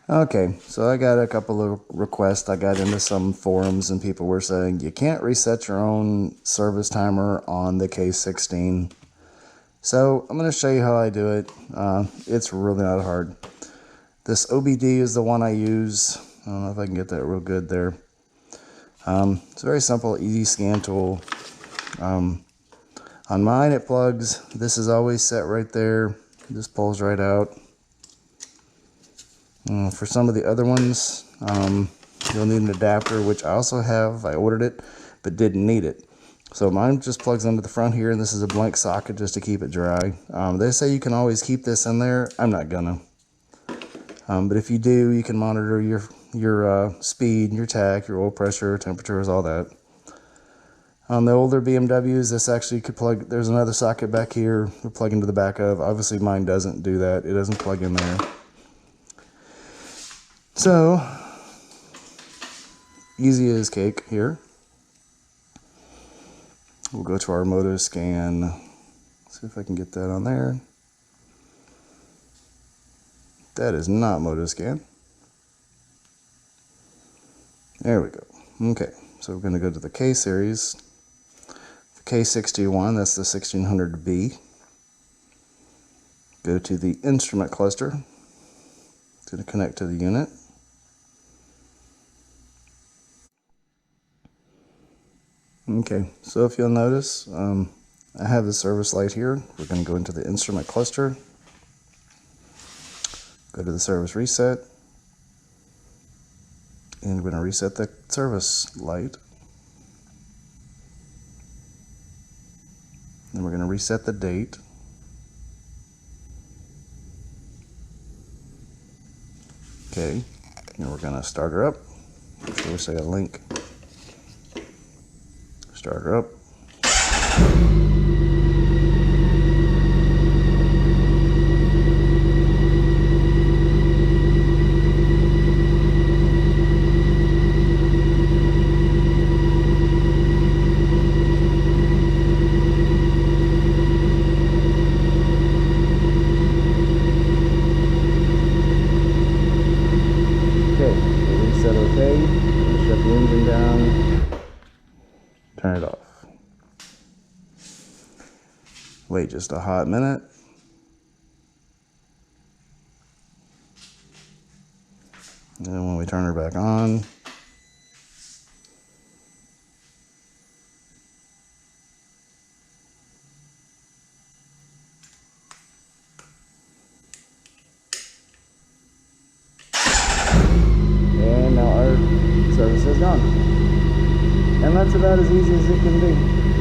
Okay, so I got a couple of requests. I got into some forums and people were saying you can't reset your own service timer on the K16. So I'm going to show you how I do it. It's really not hard. This OBD is the one I use. I don't know if I can get that real good there. It's a very simple, easy scan tool. On mine it plugs. This is always set right there. This pulls right out. For some of the other ones, you'll need an adapter, which I also have. I ordered it, but didn't need it. So mine just plugs into the front here, and this is a blank socket just to keep it dry. They say you can always keep this in there. I'm not gonna. But if you do, you can monitor your speed, your tach, your oil pressure, temperatures, all that. On the older BMWs, this actually could plug. There's another socket back here to plug into the back of. Obviously, mine doesn't do that. It doesn't plug in there. So, easy as cake here. We'll go to our moto scan. See if I can get that on there. That is not moto scan. There we go. Okay, so we're going to go to the K series. The K61, that's the 1600B. Go to the instrument cluster. It's going to connect to the unit. Okay, so if you'll notice, I have the service light here. We're going to go into the instrument cluster, go to the service reset, and we're going to reset the service light. Then we're going to reset the date. Okay, and we're going to start her up. I wish I got a link. Start her up. Okay, reset okay. Shut the engine down. Turn it off. Wait just a hot minute. And then when we turn her back on, and now our service is done. And that's about as easy as it can be.